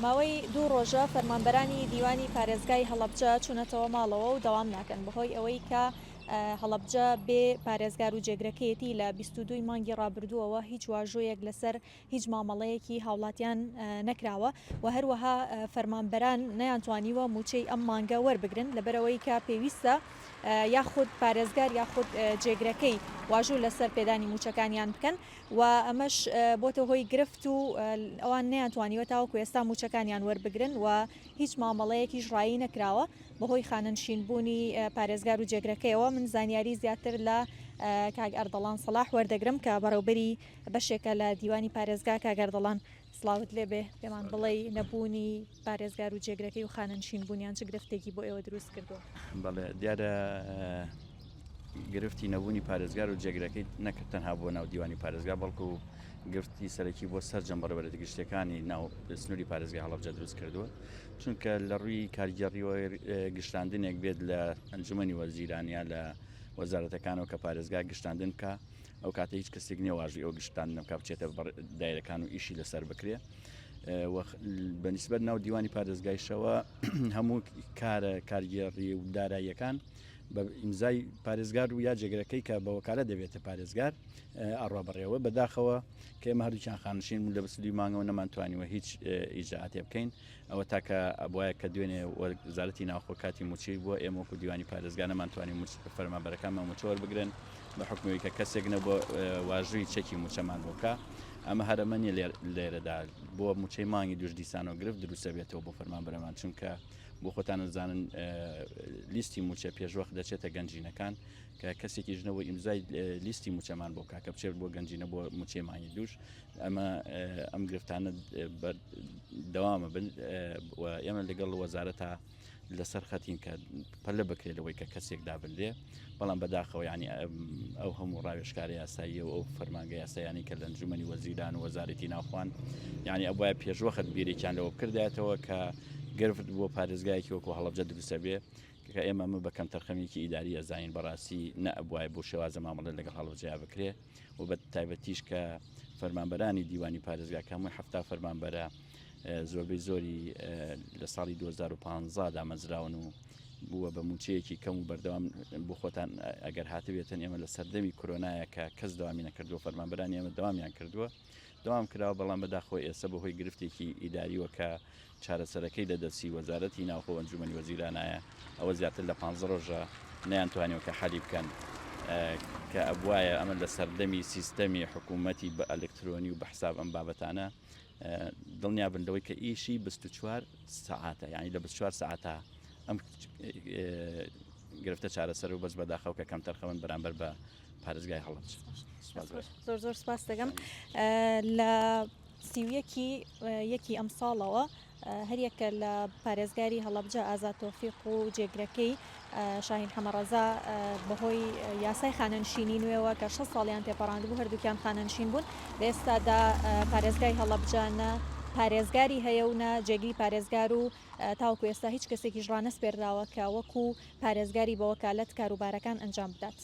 ماوەی دوو ڕۆژە فەرمانبەرانی دیوانی پارێزگای هەڵەبجە چوونەتەوە ماڵەوە و دەوام ناکەن بەهۆی ئەوەی کە هەڵەبجە بێ پارێزگار و جێگرەکەیەتی لە 22 مانگی ڕابردووەوە هیچ واژۆیەک لەسەر هیچ مامەڵەیەکی هاوڵاتیان نەکراوە و هەروەها فەرمانبەران نەیانتوانیوە موچەی ئەم مانگە وەربگرن لەبەرەوەی کە پێویستە یاخود پارێزگار یاخود جێگرەکەی واژوو لەسەر پێدانی موچەکانیان بکەن و ئەمەش بۆتە هۆی گرفت و ئەوان نەیانتوانیوە تاوەکو ئێستا موچەکانیان وەربگرن و هیچ مامەڵەیەکیش ڕایی نەکراوە بەهۆی خانەنشینبوونی پارێزگار و جێگرەکەیەوە. من زانیاری زیاتر لە کاک ئەردەڵان سەلاح وەردەگرم کە بەڕێوبەری بەشێکە لە دیوانی پارێزگا. کاک ئەردەڵان سڵاوت لێبێ، پێمان بڵێ نەبوونی پارێزگار و جێگرەکەی و خانەنشینبوونیان چ گرفتێکی بۆ ئێوە دروست کردووە؟ بەڵێ دیارە گرفتی نەبوونی پارێزگار و جێگرەکەی نەکرد تەنها بۆ ناو دیوانی پارێزگا بەڵکو گرفتی سەرەکی بۆ سەرجەم بەڕێوەبەری گشتەکانی ناو سنووری پارێزگای هەڵەبجە دروست کردووە، چونکە لە ڕووی کارگەڕیەوە گشتاندنێک بێت لە ئەنجومەنی وەزیرانیا لە وەزارەتەکانەوە کە پارێزگا گشتاندن بکە، ئەو کاتە هیچ کەسێک نییە واژوی ئەو گشتاندن بکە بچێتە دایرەکان و ئیشی لەسەر بکرێ. بەنسبەت ناو دیوانی پارێزگایشەوە هەموو کارگێڕی و داراییەکان بە ئیمزای پارێزگار و یا جێگرەکەی کە بە وەکالە دەبێتە پارێزگار ئەڕابڕێەوە بەداخەوە کە ئێمە هەردووچیان خانشین لە بەسلی مانگەوە نەمانتوانیوە هیچ ئیجاعاتێ بکەین، ئەوە تاکە ئەبواە کە دوێنێ وەزارەتی ناوخۆ کاتی موچی بووە ئێمە وەکو دیوانی پارێزگا نەمانتوانین فەرمانبەرەکانمان موچە وەربگرن بە حکمەوەی کە کەسێک نە بۆ واژووی چەکی موچەمان بۆکە. ئەمە هەرەمەنیە لێرەدا بۆ موچەی مانگی دوژ دیسانەوە گرفت دروستە بێتەوە بۆ فەرمانبەرەمان، چونکە بۆ خۆتان نزانن لیستی موچە پێشوەخت دەچێتە گەنجینەکان کە کەسێکی ژنەوە ئیمزای لیستی موچەمان بۆ کاکە بچێت بۆ گەنجینە بۆ موچەی مانگی دوش. ئەم گرفتانە دەوامە بن و ئێمە لەگەڵ وەزارەتە لەسەر خەتین کە پەلە بکرێت لەوەی کە کەسێک دابلێ، بەڵام بەداخەوە ینی ئەو هەموو ڕاوێژکاری یاساییە و ئەو فەرمانگە یاسایانی کە لە ئەنجومەنی وەزیران و وەزارەتی ناوخۆان ینی ئەوە پێشوەخت بیرێکیان لەوە بکردایەتەوە کە گرفت بۆ پارێزگایەکی وەکو هەڵەبجە دروستە بێ کە ئێمە بەکەم تەرخەمێکی ئیداری ئەزانین بەڕاستی نەبووایە بۆ شێوازە مامەڵە لەگەڵ هەڵەبجەیە بکرێ و بە تایبەتیش کە فەرمانبەرانی دیوانی پارێزگا کە هەمووی هەفتا فەرمانبەرە زۆربەی زۆری لە ساڵی 2015 دامەزراون و بووە بە موچەیەکی کەم و بەردەوام بۆ خۆتان ئەگەر هاتبێتن ئێمە لە سەردەمی کۆرۆنایە کە کەس دەوامی نەکردووە فەرمانبەرانی ئێمە دەوامیان کردووە دەوام کراوە، بەڵام بەداخۆی ئێستا بەهۆی گرفتێکی ئیداریوە کە چارەسەرەکەی لەدەستی وەزارەتی ناوخۆ ئەنجومەنی وەزیرانایە ئەوە زیاتر لە 15 ڕۆژە نەیانتوانیوە کە حەلی بکەن کە ئەبوایە ئەمە لە سەردەمی سیستەمی حکوومەتی بە ئەلکترۆنی و بە حساب ئەم بابەتانە دڵنیا بن لەوەی کە ئیشی 24 ساعاتە، یعنی لە 24 ساعاتە ئەم گرفتە چارەسەر و بەس بەداخەو کە کەم تەرخەون بەرامبەر بە پارێزگای هەڵەبجە. زۆر سپاس دەکەم. لە 31 ئەم ساڵەوە هەریەکە لە پارێزگاری هەڵەبجە ئازاد تۆفیق و جێگرەکەی شاهین حەمەڕەزا بەهۆی یاسای خانەنشینی نوێەوە کە 6 ساڵیان تێپەڕاند بوو هەردووکیان خانەنشین بوون، لە ئێستادا پارێزگای هەڵەبجانە پارێزگاری هەیە و نە جێگی پارێزگار و تاوەکو ئێستا هیچ کەسێکی ژڕانە سپێردراوە کە وەکو پارێزگاری بە وەکالەت کاروبارەکان ئەنجام بدات.